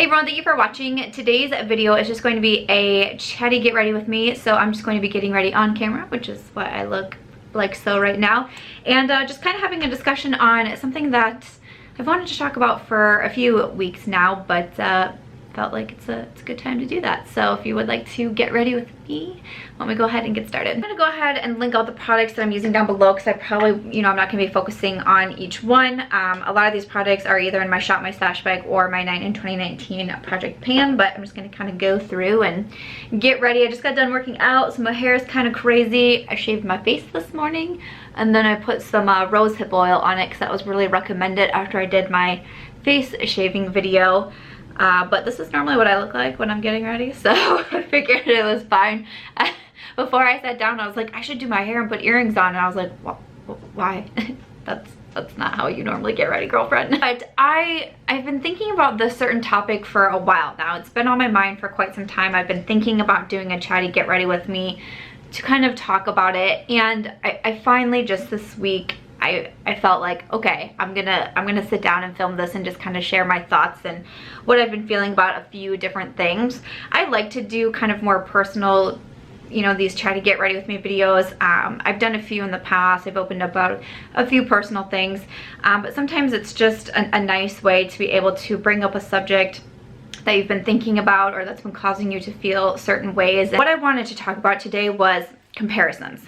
Hey everyone, thank you for watching. Today's video is just going to be a chatty get ready with me. So I'm just going to be getting ready on camera, which is what I look like so right now. And just kind of having a discussion on something that I've wanted to talk about for a few weeks now, but felt like it's a good time to do that. So if you would like to get ready with me, let me go ahead and get started. I'm gonna go ahead and link out the products that I'm using down below because I probably, I'm not gonna be focusing on each one. A lot of these products are either in my Shop My Stash bag or my 9 in 2019 project pan, but I'm just gonna kind of go through and get ready. I just got done working out, so my hair is kind of crazy. I shaved my face this morning, and then I put some rose hip oil on it because that was really recommended after I did my face shaving video. But this is normally what I look like when I'm getting ready, so I figured it was fine. Before I sat down, I was like, I should do my hair and put earrings on, and I was like, well, why? That's not how you normally get ready, girlfriend. But I've been thinking about this certain topic for a while now. It's been on my mind for quite some time. I've been thinking about doing a chatty get ready with me to kind of talk about it, and I finally just this week I felt like, okay, I'm gonna sit down and film this and just kind of share my thoughts and what I've been feeling about a few different things. I like to do kind of more personal, these try to get ready with me videos. I've done a few in the past. I've opened about a few personal things, but sometimes it's just a nice way to be able to bring up a subject that you've been thinking about or that's been causing you to feel certain ways. And what I wanted to talk about today was comparisons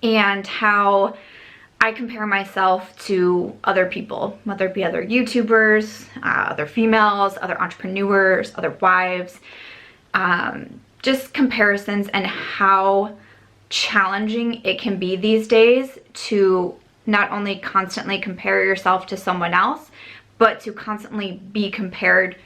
and how I compare myself to other people, whether it be other YouTubers, other females, other entrepreneurs, other wives, just comparisons and how challenging it can be these days to not only constantly compare yourself to someone else, but to constantly be compared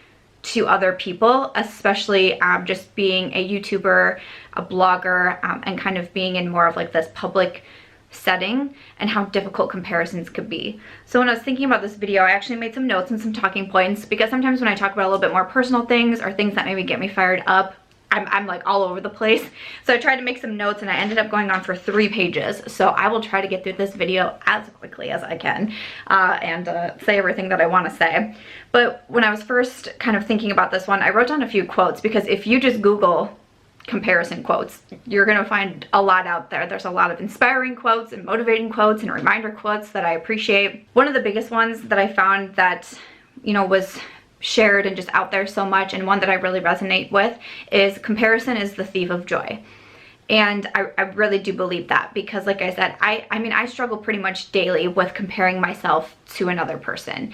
to other people, especially just being a YouTuber, a blogger, and kind of being in more of like this public setting, and how difficult comparisons could be. So when I was thinking about this video, I actually made some notes and some talking points, because sometimes when I talk about a little bit more personal things or things that maybe get me fired up, I'm like all over the place. So I tried to make some notes, and I ended up going on for 3 pages. So I will try to get through this video as quickly as I can and say everything that I want to say. But when I was first kind of thinking about this one, I wrote down a few quotes, because if you just Google comparison quotes, you're gonna find a lot out there. There's a lot of inspiring quotes and motivating quotes and reminder quotes that I appreciate. One of the biggest ones that I found that was shared and just out there so much, and one that I really resonate with, is comparison is the thief of joy. And I really do believe that, because like I said, I mean I struggle pretty much daily with comparing myself to another person.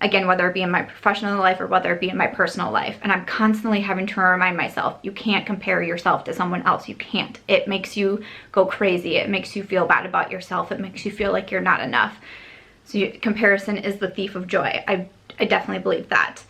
Again, whether it be in my professional life or whether it be in my personal life. And I'm constantly having to remind myself, you can't compare yourself to someone else. You can't. It makes you go crazy. It makes you feel bad about yourself. It makes you feel like you're not enough. So comparison is the thief of joy. I definitely believe that.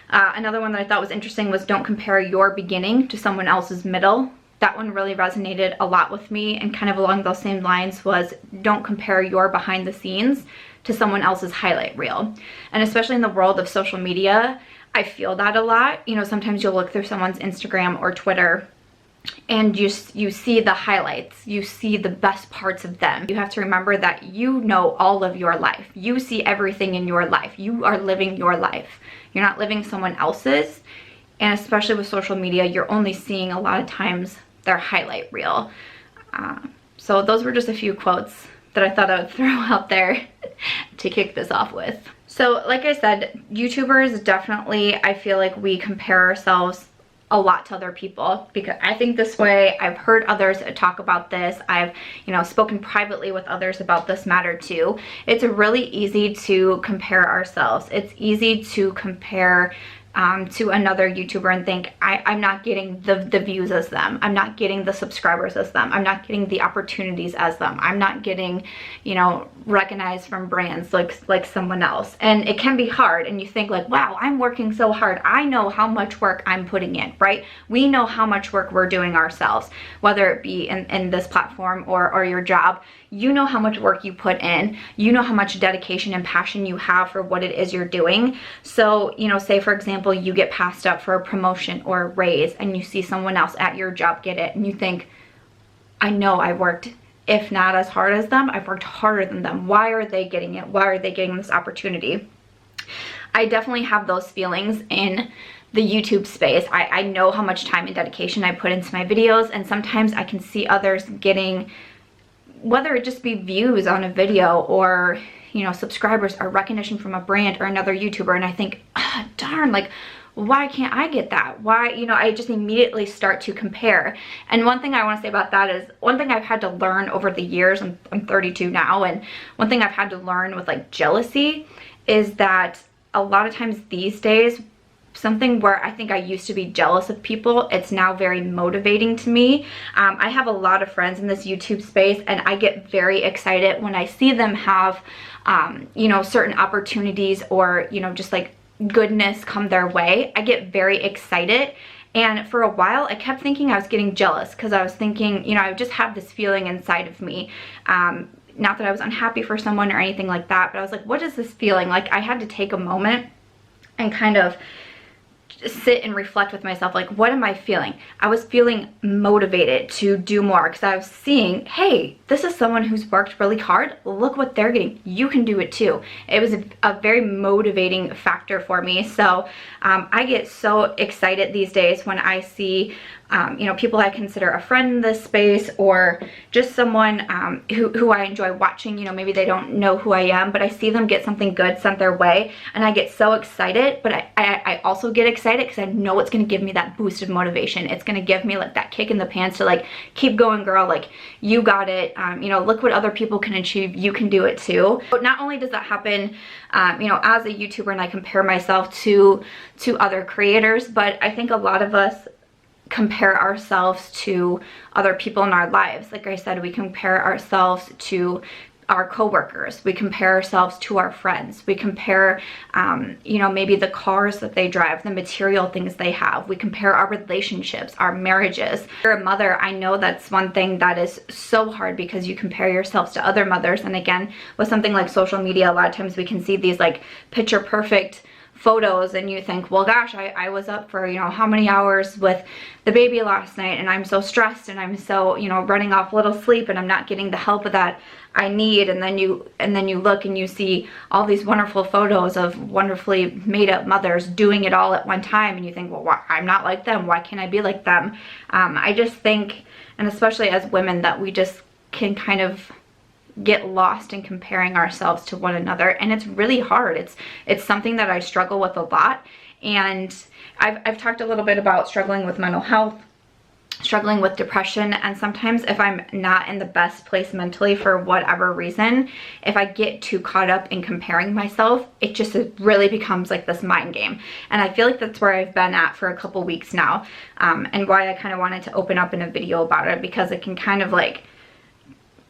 Another one that I thought was interesting was, don't compare your beginning to someone else's middle. That one really resonated a lot with me, and kind of along those same lines was, don't compare your behind the scenes to someone else's highlight reel. And especially in the world of social media, I feel that a lot. Sometimes you'll look through someone's Instagram or Twitter, and you see the highlights, you see the best parts of them. You have to remember that you know all of your life. You see everything in your life. You are living your life. You're not living someone else's. And especially with social media, you're only seeing a lot of times their highlight reel. So those were just a few quotes that I thought I would throw out there to kick this off with. So like I said, YouTubers definitely, I feel like we compare ourselves a lot to other people, because I think this way. I've heard others talk about this. I've spoken privately with others about this matter too. It's really easy to compare ourselves. It's easy to compare to another YouTuber and think, I'm not getting the views as them. I'm not getting the subscribers as them. I'm not getting the opportunities as them. I'm not getting, recognized from brands like someone else. And it can be hard, and you think like, wow, I'm working so hard. I know how much work I'm putting in, right? We know how much work we're doing ourselves, whether it be in this platform or your job. You know how much work you put in. You know how much dedication and passion you have for what it is you're doing. So, say for example, you get passed up for a promotion or a raise, and you see someone else at your job get it, and you think, I know I worked, if not as hard as them, I've worked harder than them. Why are they getting it? Why are they getting this opportunity? I definitely have those feelings in the YouTube space. I know how much time and dedication I put into my videos, and sometimes I can see others getting, whether it just be views on a video or, you know, subscribers or recognition from a brand or another YouTuber, and I think, oh, darn, like, why can't I get that? Why, you know, I just immediately start to compare. And one thing I want to say about that is, one thing I've had to learn over the years, I'm 32 now, and one thing I've had to learn with like jealousy is that a lot of times these days, something where I think I used to be jealous of people, it's now very motivating to me. I have a lot of friends in this YouTube space, and I get very excited when I see them have, you know, certain opportunities or, you know, just like goodness come their way. I get very excited, and for a while I kept thinking I was getting jealous because I was thinking, you know, I just have this feeling inside of me. Not that I was unhappy for someone or anything like that, but I was like, what is this feeling? Like, I had to take a moment and kind of sit and reflect with myself, like, what am I feeling? I was feeling motivated to do more because I was seeing, hey, this is someone who's worked really hard. Look what they're getting. You can do it too. It was a very motivating factor for me. So I get so excited these days when I see you know, people I consider a friend in this space, or just someone who I enjoy watching. You know, maybe they don't know who I am, but I see them get something good sent their way, and I get so excited. But I also get excited because I know it's going to give me that boost of motivation. It's going to give me like that kick in the pants to like, keep going, girl, like, you got it. You know, look what other people can achieve. You can do it too. But not only does that happen, you know, as a YouTuber, and I compare myself to other creators, but I think a lot of us compare ourselves to other people in our lives. Like I said, we compare ourselves to our coworkers, we compare ourselves to our friends, we compare you know, maybe the cars that they drive, the material things they have, we compare our relationships, our marriages. If you're a mother, I know that's one thing that is so hard because you compare yourselves to other mothers. And again, with something like social media, a lot of times we can see these like picture perfect photos, and you think, well, gosh, I was up for, you know, how many hours with the baby last night, and I'm so stressed, and I'm so, you know, running off little sleep, and I'm not getting the help that I need. And then you look and you see all these wonderful photos of wonderfully made up mothers doing it all at one time, and you think, well, I'm not like them. Why can't I be like them? I just think, and especially as women, that we just can kind of get lost in comparing ourselves to one another, and it's really hard. It's something that I struggle with a lot, and I've talked a little bit about struggling with mental health, struggling with depression, and sometimes if I'm not in the best place mentally for whatever reason, if I get too caught up in comparing myself, it just really becomes like this mind game. And I feel like that's where I've been at for a couple weeks now, and why I kind of wanted to open up in a video about it, because it can kind of like,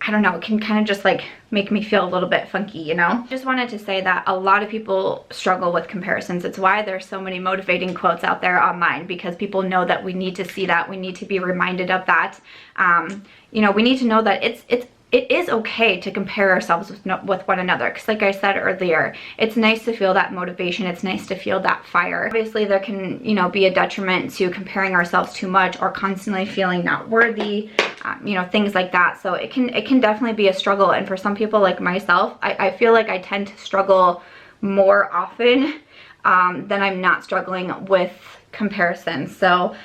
I don't know, it can kind of just like make me feel a little bit funky, you know? Just wanted to say that a lot of people struggle with comparisons. It's why there's so many motivating quotes out there online, because people know that we need to see that. We need to be reminded of that. You know, we need to know that it is okay to compare ourselves with one another, because like I said earlier, it's nice to feel that motivation, it's nice to feel that fire. Obviously there can, you know, be a detriment to comparing ourselves too much or constantly feeling not worthy, you know, things like that. So it can definitely be a struggle, and for some people like myself, I feel like I tend to struggle more often than I'm not struggling with comparison. So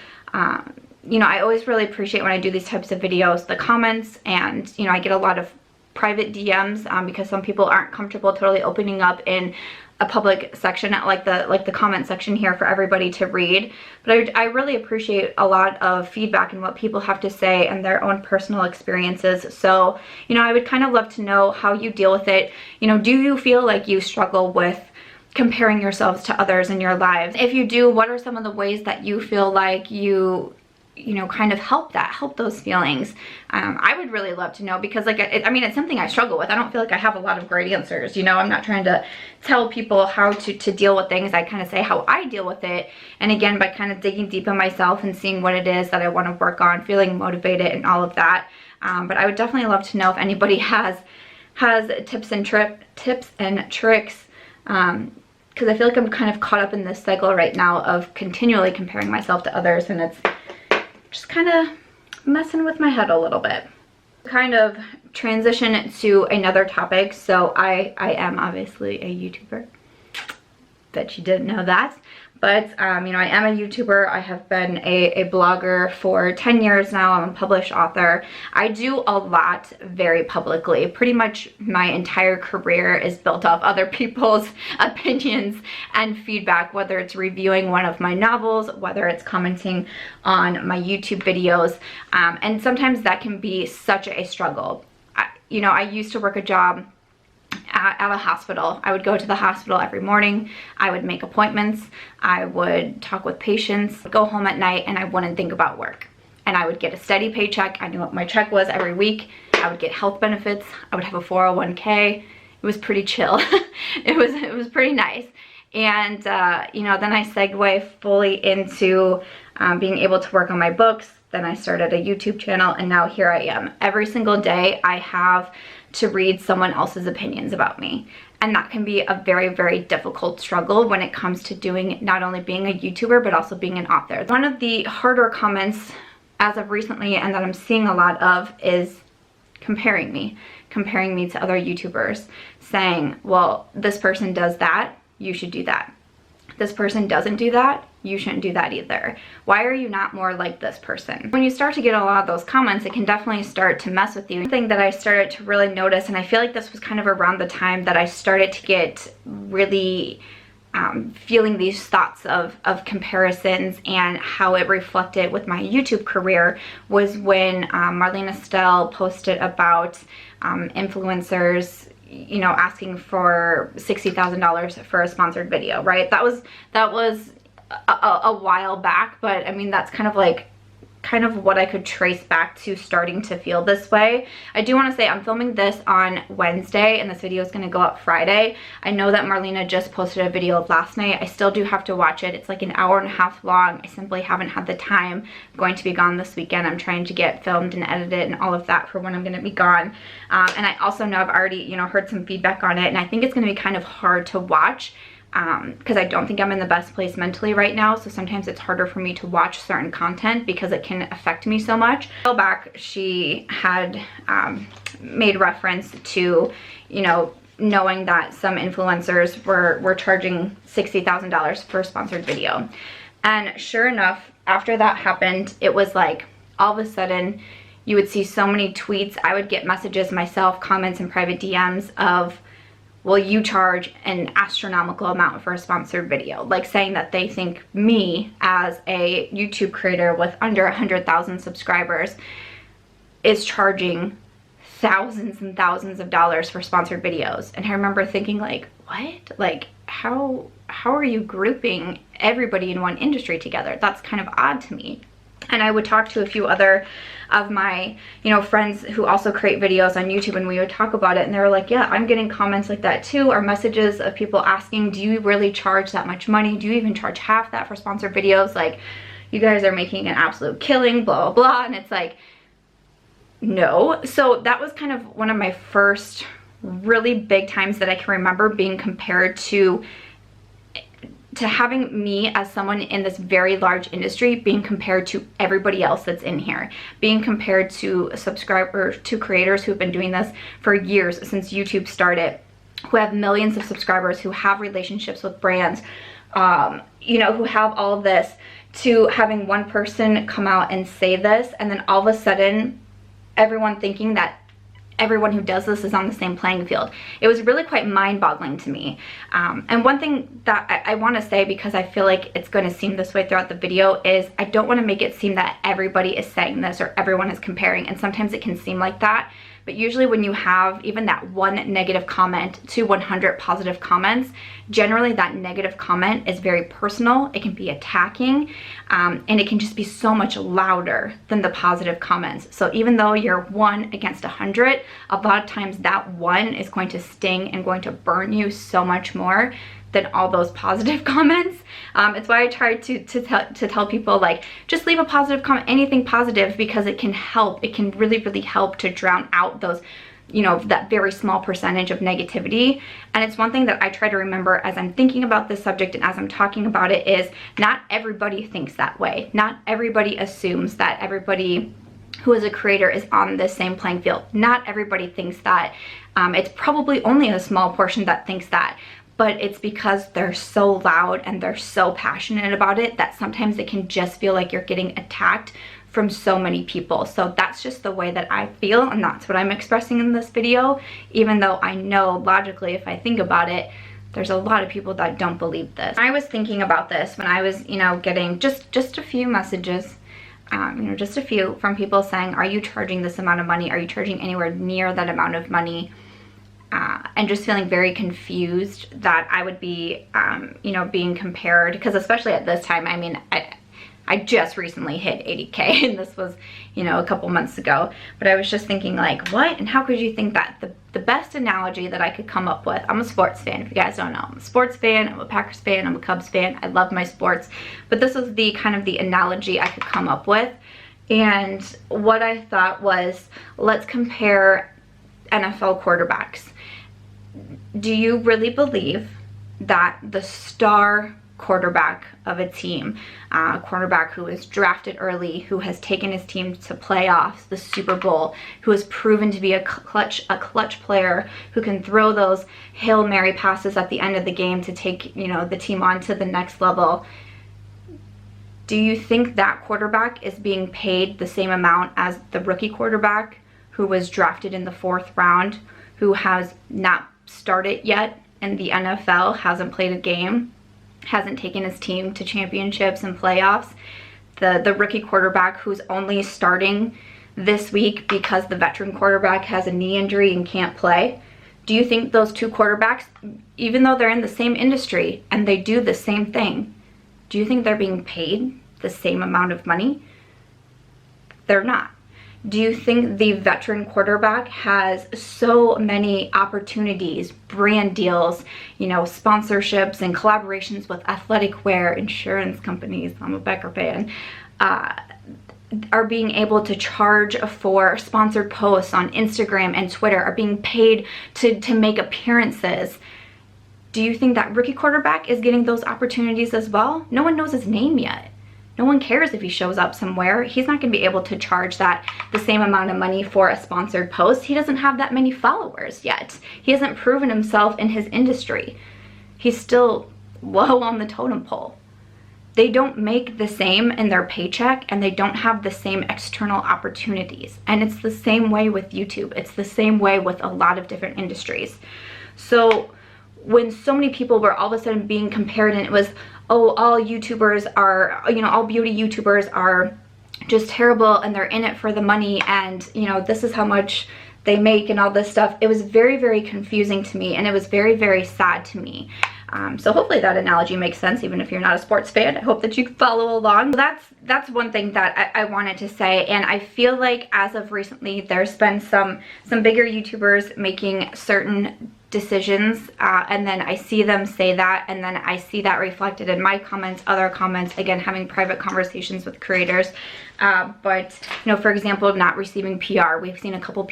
you know, I always really appreciate when I do these types of videos, the comments, and, you know, I get a lot of private DMs because some people aren't comfortable totally opening up in a public section, like the comment section here for everybody to read. But I really appreciate a lot of feedback and what people have to say and their own personal experiences. So, you know, I would kind of love to know how you deal with it. You know, do you feel like you struggle with comparing yourselves to others in your lives? If you do, what are some of the ways that you feel like you know, kind of help those feelings? I would really love to know, because like, I mean, it's something I struggle with. I don't feel like I have a lot of great answers, you know. I'm not trying to tell people how to deal with things. I kind of say how I deal with it, and again, by kind of digging deep in myself and seeing what it is that I want to work on, feeling motivated and all of that. But I would definitely love to know if anybody has tips and tricks, because I feel like I'm kind of caught up in this cycle right now of continually comparing myself to others, and it's just kind of messing with my head a little bit. Kind of transition to another topic. So I am obviously a YouTuber. Bet you didn't know that. But, you know, I am a YouTuber. I have been a blogger for 10 years now. I'm a published author. I do a lot very publicly. Pretty much my entire career is built off other people's opinions and feedback, whether it's reviewing one of my novels, whether it's commenting on my YouTube videos. And sometimes that can be such a struggle. You know, I used to work a job at a hospital. I would go to the hospital every morning. I would make appointments. I would talk with patients, go home at night, and I wouldn't think about work. And I would get a steady paycheck. I knew what my check was every week. I would get health benefits. I would have a 401k. It was pretty chill. It was pretty nice. And, you know, then I segue fully into being able to work on my books. Then I started a YouTube channel, and now here I am. Every single day I have to read someone else's opinions about me. And that can be a very, very difficult struggle when it comes to doing not only being a YouTuber, but also being an author. One of the harder comments as of recently, and that I'm seeing a lot of, is comparing me to other YouTubers, saying, well, this person does that, you should do that. This person doesn't do that, you shouldn't do that either. Why are you not more like this person? When you start to get a lot of those comments, it can definitely start to mess with you. One thing that I started to really notice, and I feel like this was kind of around the time that I started to get really feeling these thoughts of comparisons and how it reflected with my YouTube career, was when Marlene Estelle posted about influencers, you know, asking for $60,000 for a sponsored video, right? That was a while back, but I mean, that's kind of what I could trace back to starting to feel this way. I do want to say I'm filming this on Wednesday, and this video is going to go up Friday. I know that Marlena just posted a video of last night. I still do have to watch it. It's like an hour and a half long. I simply haven't had the time. I'm going to be gone this weekend. I'm trying to get filmed and edited and all of that for when I'm going to be gone. And I also know I've already, you know, heard some feedback on it, and I think it's going to be kind of hard to watch because I don't think I'm in the best place mentally right now, so sometimes it's harder for me to watch certain content because it can affect me so much. A while back, she had made reference to, you know, knowing that some influencers were charging $60,000 for a sponsored video. And sure enough, after that happened, it was like all of a sudden you would see so many tweets. I would get messages myself, comments and private DMs of, well, you charge an astronomical amount for a sponsored video, like saying that they think me as a YouTube creator with under 100,000 subscribers is charging thousands and thousands of dollars for sponsored videos. And I remember thinking, like, what? Like, how are you grouping everybody in one industry together? That's kind of odd to me. And I would talk to a few other of my, you know, friends who also create videos on YouTube, and we would talk about it, and they were like, yeah, I'm getting comments like that too, or messages of people asking, do you really charge that much money? Do you even charge half that for sponsored videos? Like, you guys are making an absolute killing, blah, blah, blah. And it's like, no. So that was kind of one of my first really big times that I can remember being compared to having me as someone in this very large industry being compared to everybody else that's in here, being compared to subscribers, to creators who've been doing this for years since YouTube started, who have millions of subscribers, who have relationships with brands, you know, who have all of this, to having one person come out and say this, and then all of a sudden everyone thinking that everyone who does this is on the same playing field. It was really quite mind-boggling to me. And one thing that I want to say, because I feel like it's going to seem this way throughout the video, is I don't want to make it seem that everybody is saying this or everyone is comparing, and sometimes it can seem like that. But usually when you have even that one negative comment to 100 positive comments, generally that negative comment is very personal. It can be attacking, and it can just be so much louder than the positive comments. So even though you're 1 against 100, a lot of times that one is going to sting and going to burn you so much more than all those positive comments. It's why I try to tell people, like, just leave a positive comment, anything positive, because it can help. It can really, really help to drown out those, you know, that very small percentage of negativity. And it's one thing that I try to remember as I'm thinking about this subject and as I'm talking about it, is not everybody thinks that way. Not everybody assumes that everybody who is a creator is on the same playing field. Not everybody thinks that. It's probably only a small portion that thinks that. but it's because they're so loud and they're so passionate about it that sometimes it can just feel like you're getting attacked from so many people. So that's just the way that I feel, and that's what I'm expressing in this video, even though I know logically, if I think about it, there's a lot of people that don't believe this. I was thinking about this when I was, you know, getting just a few messages, you know, just a few from people saying, are you charging this amount of money? Are you charging anywhere near that amount of money? And just feeling very confused that I would be, you know, being compared, because especially at this time, I mean, I just recently hit 80K, and this was, you know, a couple months ago, but I was just thinking like, what? And how could you think that? The best analogy that I could come up with, I'm a sports fan, if you guys don't know. I'm a sports fan, I'm a Packers fan, I'm a Cubs fan, I love my sports, but this was the kind of the analogy I could come up with. And what I thought was, let's compare NFL quarterbacks. Do you really believe that the star quarterback of a team, quarterback who is drafted early, who has taken his team to playoffs, the Super Bowl, who has proven to be a clutch player, who can throw those Hail Mary passes at the end of the game to take, you know, the team on to the next level, do you think that quarterback is being paid the same amount as the rookie quarterback who was drafted in the 4th round, who has not started yet in the NFL, hasn't played a game, hasn't taken his team to championships and playoffs, the rookie quarterback who's only starting this week because the veteran quarterback has a knee injury and can't play? Do you think those two quarterbacks, even though they're in the same industry and they do the same thing, do you think they're being paid the same amount of money? They're not. Do you think the veteran quarterback has so many opportunities, brand deals, you know, sponsorships and collaborations with athletic wear, insurance companies, I'm a Becker fan, are being able to charge for sponsored posts on Instagram and Twitter, are being paid to make appearances? Do you think that rookie quarterback is getting those opportunities as well? No one knows his name yet. No one cares if he shows up somewhere. He's not going to be able to charge that the same amount of money for a sponsored post. He doesn't have that many followers yet. He hasn't proven himself in his industry. He's still low on the totem pole. They don't make the same in their paycheck, and they don't have the same external opportunities. And it's the same way with YouTube. It's the same way with a lot of different industries. So when so many people were all of a sudden being compared, and it was, oh, all YouTubers are, you know, all beauty YouTubers are just terrible and they're in it for the money, and, you know, this is how much they make and all this stuff. It was very, very confusing to me, and it was very, very sad to me. So hopefully that analogy makes sense, even if you're not a sports fan. I hope that you follow along. So that's one thing that I wanted to say, and I feel like as of recently, there's been some bigger YouTubers making certain decisions, and then I see them say that, and then I see that reflected in my comments, other comments, again, having private conversations with creators. But, you know, for example, not receiving PR. We've seen a couple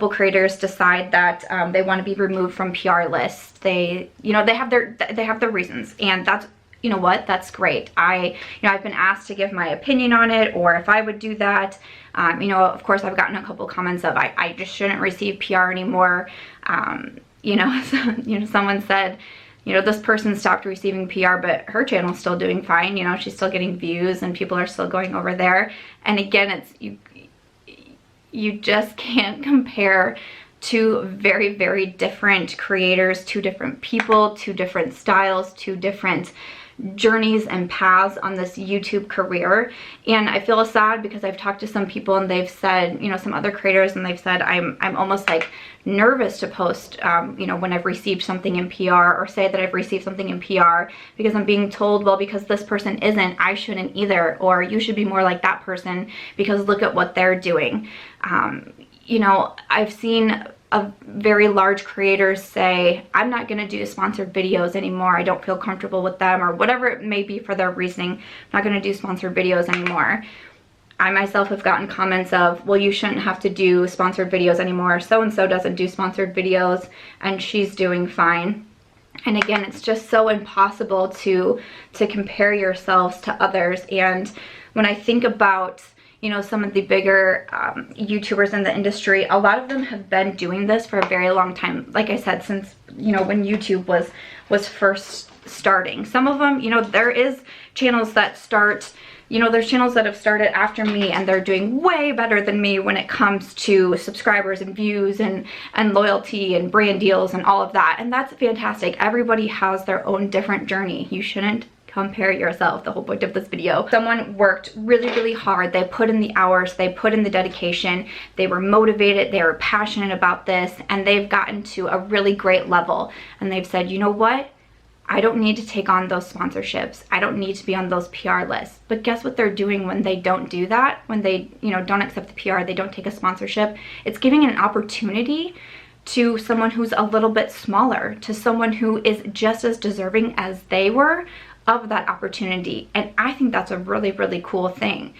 creators decide that they want to be removed from PR lists. They, you know, they have their reasons, and that's, you know what, that's great. I've been asked to give my opinion on it, or if I would do that. You know, of course, I've gotten a couple comments of I just shouldn't receive PR anymore. You know, someone said, you know, this person stopped receiving PR, but her channel's still doing fine. You know, she's still getting views and people are still going over there. And again, it's you just can't compare two very, very different creators, two different people, two different styles, two different journeys and paths on this YouTube career. And I feel sad because I've talked to some people and they've said, you know, some other creators, and they've said I'm almost like nervous to post, you know, when I've received something in PR, or say that I've received something in PR, because I'm being told, well, because this person isn't, I shouldn't either, or you should be more like that person because look at what they're doing. You know, I've seen a very large creators say, I'm not going to do sponsored videos anymore. I don't feel comfortable with them, or whatever it may be for their reasoning. I'm not going to do sponsored videos anymore. I myself have gotten comments of, well, you shouldn't have to do sponsored videos anymore. So-and-so doesn't do sponsored videos and she's doing fine. And again, it's just so impossible to compare yourselves to others. And when I think about, you know, some of the bigger YouTubers in the industry, a lot of them have been doing this for a very long time. Like I said, since, you know, when YouTube was first starting. Some of them, you know, there is channels that start, you know, there's channels that have started after me and they're doing way better than me when it comes to subscribers and views and loyalty and brand deals and all of that. And that's fantastic. Everybody has their own different journey. You shouldn't compare yourself, the whole point of this video. Someone worked really, really hard. They put in the hours, they put in the dedication, they were motivated, they were passionate about this, and they've gotten to a really great level. And they've said, you know what? I don't need to take on those sponsorships. I don't need to be on those PR lists. But guess what they're doing when they don't do that? When they, you know, don't accept the PR, they don't take a sponsorship. It's giving an opportunity to someone who's a little bit smaller, to someone who is just as deserving as they were of that opportunity. And I think that's a really, really cool thing.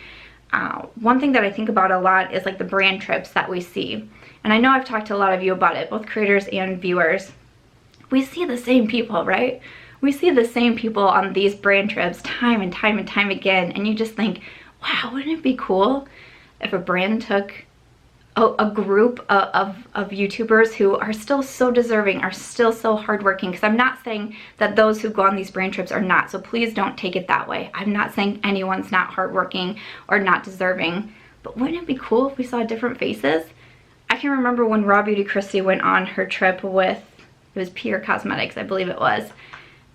One thing that I think about a lot is like the brand trips that we see. And I know I've talked to a lot of you about it, both creators and viewers. We see the same people, right? We see the same people on these brand trips time and time and time again. And you just think, wow, wouldn't it be cool if a brand took a group of YouTubers who are still so deserving, are still so hardworking? Because I'm not saying that those who go on these brand trips are not, so please don't take it that way. I'm not saying anyone's not hardworking or not deserving, but wouldn't it be cool if we saw different faces? I can remember when Raw Beauty Christy went on her trip with, it was Pure Cosmetics, I believe it was,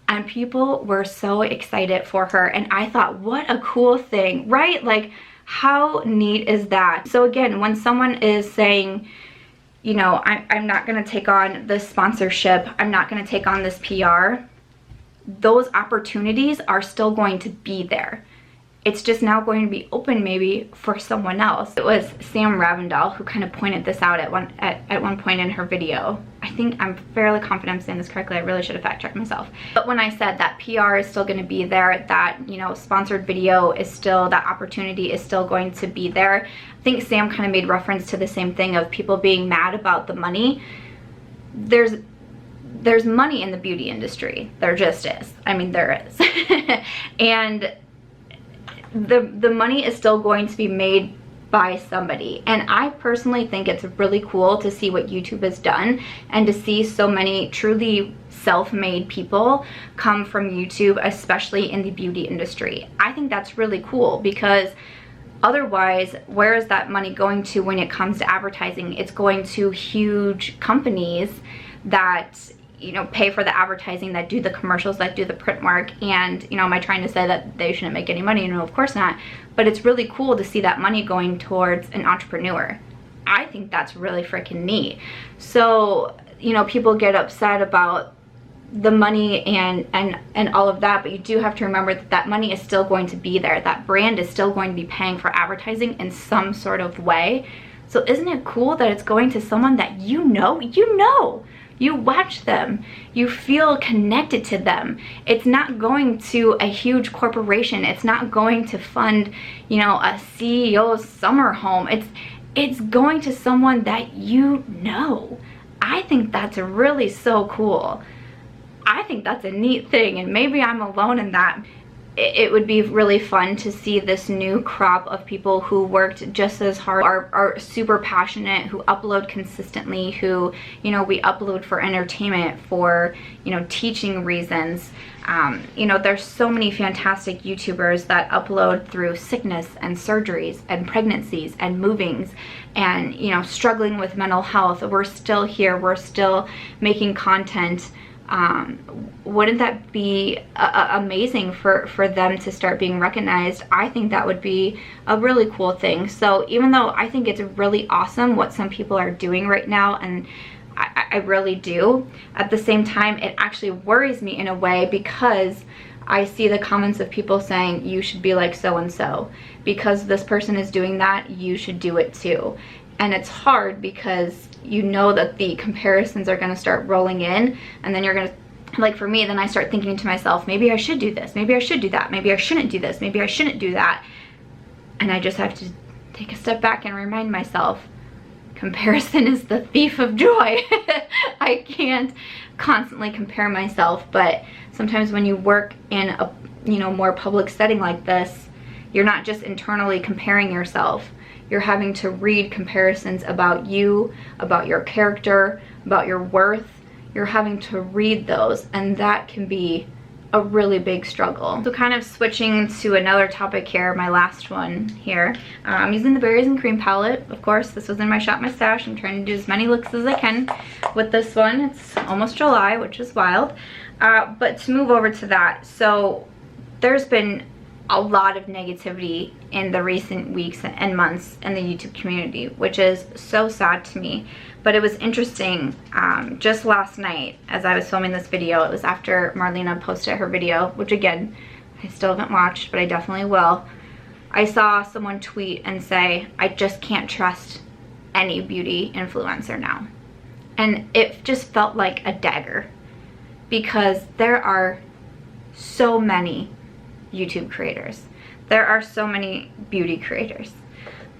and people were so excited for her, and I thought, what a cool thing, right? Like, how neat is that? So again, when someone is saying, you know, I'm not gonna take on this sponsorship, I'm not gonna take on this PR, those opportunities are still going to be there. It's just now going to be open maybe for someone else. It was Sam Ravendal who kind of pointed this out at one point in her video. I think, I'm fairly confident I'm saying this correctly. I really should have fact checked myself. But when I said that PR is still going to be there, that, you know, sponsored video is still, that opportunity is still going to be there, I think Sam kind of made reference to the same thing of people being mad about the money. There's money in the beauty industry. There just is. I mean, there is. And the money is still going to be made by somebody. And I personally think it's really cool to see what YouTube has done and to see so many truly self-made people come from YouTube, especially in the beauty industry. I think that's really cool, because otherwise, where is that money going to when it comes to advertising? It's going to huge companies that, you know, pay for the advertising, that do the commercials, that do the print work. And, you know, am I trying to say that they shouldn't make any money? No, of course not. But it's really cool to see that money going towards an entrepreneur. I think that's really freaking neat. So, you know, people get upset about the money and all of that, but you do have to remember that that money is still going to be there. That brand is still going to be paying for advertising in some sort of way. So isn't it cool that it's going to someone that you know? You watch them, you feel connected to them. It's not going to a huge corporation. It's not going to fund, you know, a CEO's summer home. It's going to someone that you know. I think that's really so cool. I think that's a neat thing, and maybe I'm alone in that. It would be really fun to see this new crop of people who worked just as hard, are super passionate, who upload consistently, who, you know, we upload for entertainment, for, you know, teaching reasons. You know, there's so many fantastic YouTubers that upload through sickness and surgeries and pregnancies and movings and, you know, struggling with mental health. We're still here, we're still making content. Wouldn't that be amazing for them to start being recognized? I think that would be a really cool thing. So even though I think it's really awesome what some people are doing right now, and I really do, at the same time it actually worries me in a way, because I see the comments of people saying you should be like so and so, because this person is doing that, you should do it too. And it's hard because you know that the comparisons are going to start rolling in, and then you're going to, like for me, then I start thinking to myself, maybe I should do this, maybe I should do that, maybe I shouldn't do this, maybe I shouldn't do that. And I just have to take a step back and remind myself, comparison is the thief of joy. I can't constantly compare myself, but sometimes when you work in a, you know, more public setting like this, You're not just internally comparing yourself. You're having to read comparisons about you, about your character, about your worth. You're having to read those, and that can be a really big struggle. So kind of switching to another topic here, my last one here. I'm using the Berries and Cream palette. Of course, this was in my shop, my stash. I'm trying to do as many looks as I can with this one. It's almost July, which is wild. But to move over to that, so there's been a lot of negativity in the recent weeks and months in the YouTube community, which is so sad to me. But it was interesting, just last night as I was filming this video, it was after Marlena posted her video, which again, I still haven't watched, but I definitely will. I saw someone tweet and say, I just can't trust any beauty influencer now. And it just felt like a dagger, because there are so many YouTube creators. There are so many beauty creators.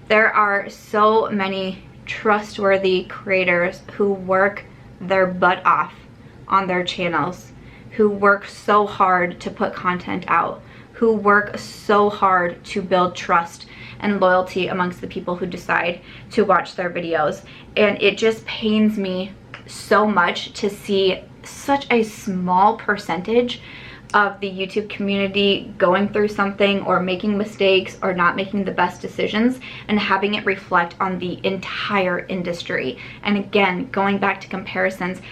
There are so many trustworthy creators who work their butt off on their channels, who work so hard to put content out, who work so hard to build trust and loyalty amongst the people who decide to watch their videos. And it just pains me so much to see such a small percentage of the YouTube community going through something or making mistakes or not making the best decisions and having it reflect on the entire industry. And again, going back to comparisons,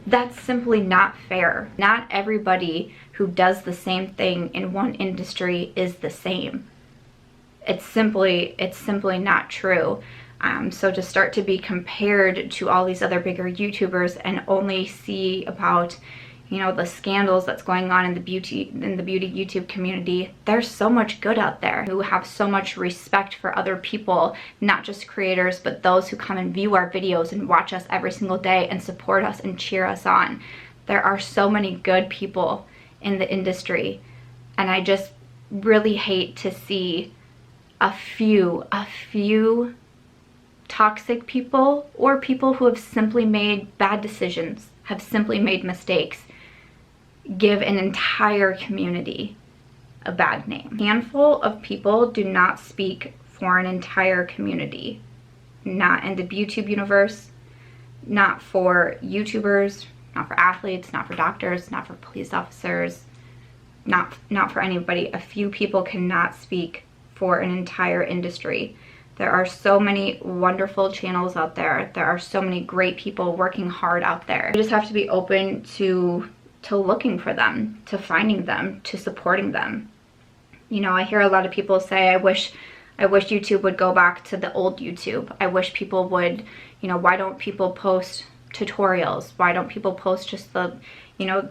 that's simply not fair. Not everybody who does the same thing in one industry is the same. It's simply not true. So to start to be compared to all these other bigger YouTubers and only see about, you know, the scandals that's going on in the beauty YouTube community, there's so much good out there who have so much respect for other people, not just creators, but those who come and view our videos and watch us every single day and support us and cheer us on. There are so many good people in the industry, and I just really hate to see a few toxic people or people who have simply made bad decisions, have simply made mistakes, give an entire community a bad name. A handful of people do not speak for an entire community. Not in the YouTube universe, not for YouTubers, not for athletes, not for doctors, not for police officers, not for anybody. A few people cannot speak for an entire industry. There are so many wonderful channels out there. There are so many great people working hard out there. You just have to be open to looking for them, to finding them, to supporting them. You know, I hear a lot of people say, I wish YouTube would go back to the old YouTube. I wish people would, you know, why don't people post tutorials? Why don't people post just the, you know,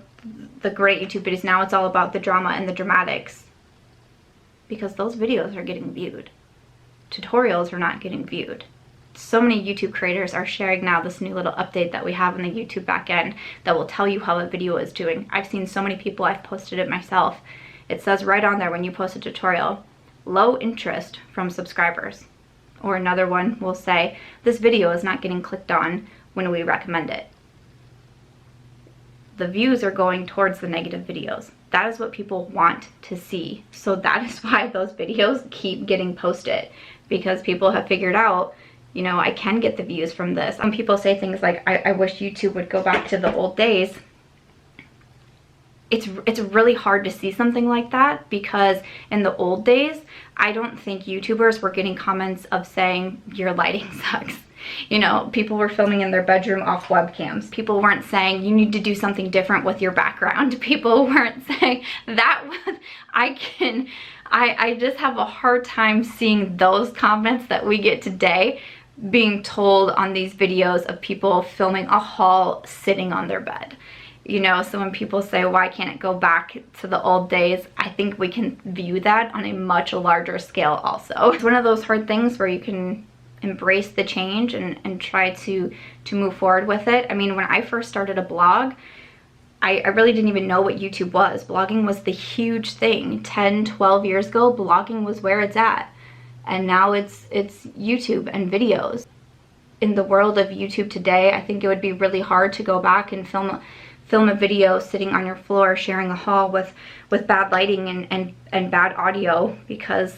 the great YouTube videos? Now it's all about the drama and the dramatics. Because those videos are getting viewed. Tutorials are not getting viewed. So many YouTube creators are sharing now this new little update that we have in the YouTube backend that will tell you how a video is doing. I've seen so many people, I've posted it myself. It says right on there when you post a tutorial, low interest from subscribers. Or another one will say, this video is not getting clicked on when we recommend it. The views are going towards the negative videos. That is what people want to see. So that is why those videos keep getting posted, because people have figured out, you know, I can get the views from this. When people say things like, I wish YouTube would go back to the old days, it's really hard to see something like that, because in the old days, I don't think YouTubers were getting comments of saying, your lighting sucks. You know, people were filming in their bedroom off webcams. People weren't saying, you need to do something different with your background. People weren't saying, I just have a hard time seeing those comments that we get today being told on these videos of people filming a haul sitting on their bed. You know, so when people say, why can't it go back to the old days? I think we can view that on a much larger scale also. It's one of those hard things where you can embrace the change and try to move forward with it. I mean, when I first started a blog, I really didn't even know what YouTube was. Blogging was the huge thing. 10, 12 years ago, blogging was where it's at. And now it's YouTube and videos. In the world of YouTube today, I think it would be really hard to go back and film a video sitting on your floor sharing a haul with bad lighting and bad audio, because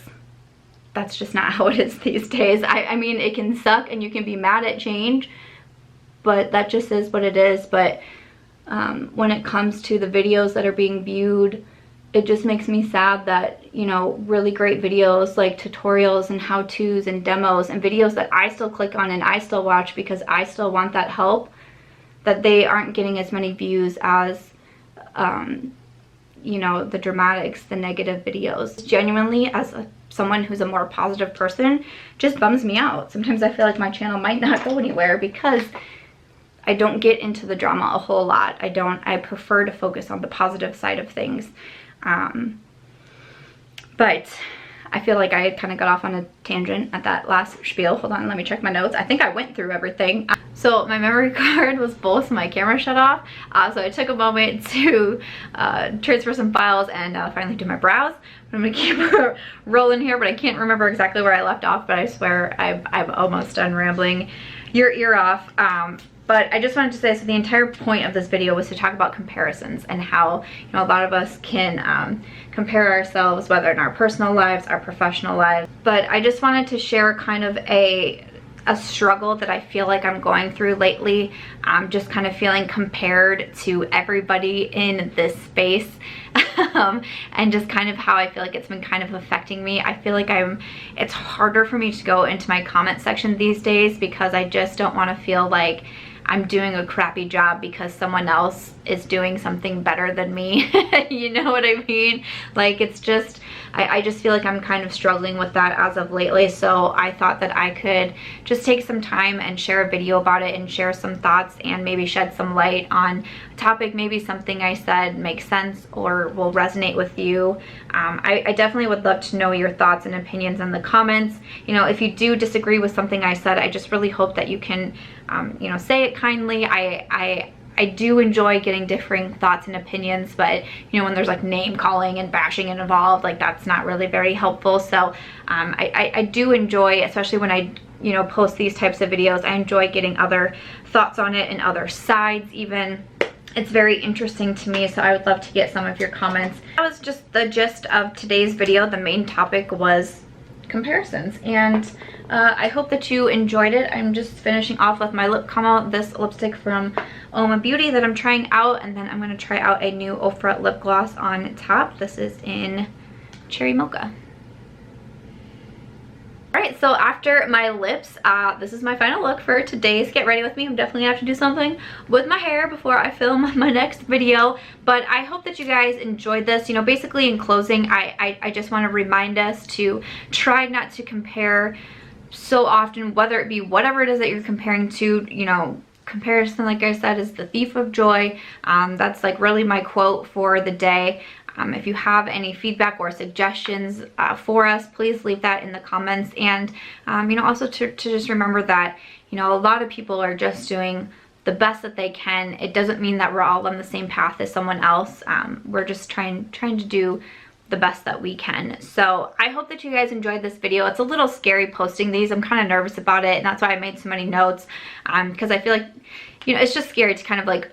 that's just not how it is these days. I mean, it can suck and you can be mad at change, but that just is what it is. But when it comes to the videos that are being viewed, it just makes me sad that, you know, really great videos like tutorials and how-tos and demos and videos that I still click on and I still watch because I still want that help, that they aren't getting as many views as, you know, the dramatics, the negative videos. Genuinely, as someone who's a more positive person, just bums me out. Sometimes I feel like my channel might not go anywhere because I don't get into the drama a whole lot. I prefer to focus on the positive side of things. But I feel like I kind of got off on a tangent at that last spiel. Hold on, let me check my notes. I think I went through everything. So my memory card was full, so my camera shut off. So I took a moment to transfer some files and finally do my brows. I'm gonna keep rolling here, but I can't remember exactly where I left off, but I swear I'm almost done rambling your ear off. But I just wanted to say, so the entire point of this video was to talk about comparisons and how, you know, a lot of us can compare ourselves, whether in our personal lives, our professional lives. But I just wanted to share kind of a struggle that I feel like I'm going through lately. Just kind of feeling compared to everybody in this space. And just kind of how I feel like it's been kind of affecting me. I feel like it's harder for me to go into my comment section these days because I just don't want to feel like I'm doing a crappy job because someone else is doing something better than me. You know what I mean? Like, it's just, I just feel like I'm kind of struggling with that as of lately. So I thought that I could just take some time and share a video about it and share some thoughts and maybe shed some light on a topic. Maybe something I said makes sense or will resonate with you. I definitely would love to know your thoughts and opinions in the comments. You know, if you do disagree with something I said, I just really hope that you can, you know, say it kindly. I do enjoy getting differing thoughts and opinions, but you know, when there's like name calling and bashing involved, like that's not really very helpful. So I do enjoy, especially when I, you know, post these types of videos, I enjoy getting other thoughts on it and other sides even. It's very interesting to me, so I would love to get some of your comments. That was just the gist of today's video. The main topic was comparisons, and I hope that you enjoyed it. I'm just finishing off with my lip combo, this lipstick from Uoma Beauty that I'm trying out, and then I'm going to try out a new Ofra lip gloss on top. This is in Cherry Mocha. Alright, so after my lips, this is my final look for today's Get Ready With Me. I'm definitely going to have to do something with my hair before I film my next video, but I hope that you guys enjoyed this. You know, basically in closing, I just want to remind us to try not to compare so often, whether it be whatever it is that you're comparing to. You know, comparison, like I said, is the thief of joy. That's like really my quote for the day. If you have any feedback or suggestions for us, please leave that in the comments. And, you know, also to just remember that, you know, a lot of people are just doing the best that they can. It doesn't mean that we're all on the same path as someone else. We're just trying to do the best that we can. So I hope that you guys enjoyed this video. It's a little scary posting these. I'm kind of nervous about it, and that's why I made so many notes, because I feel like, you know, it's just scary to kind of like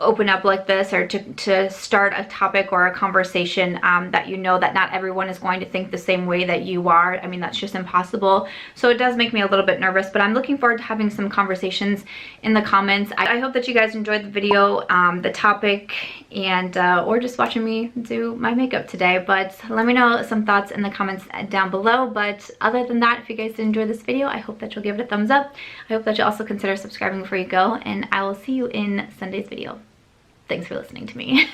open up like this, or to start a topic or a conversation that you know that not everyone is going to think the same way that you are. I mean, that's just impossible. So it does make me a little bit nervous, but I'm looking forward to having some conversations in the comments. I hope that you guys enjoyed the video, the topic, and or just watching me do my makeup today. But let me know some thoughts in the comments down below. But other than that, if you guys did enjoy this video, I hope that you'll give it a thumbs up. I hope that you'll also consider subscribing before you go, and I will see you in Sunday's video. Thanks for listening to me.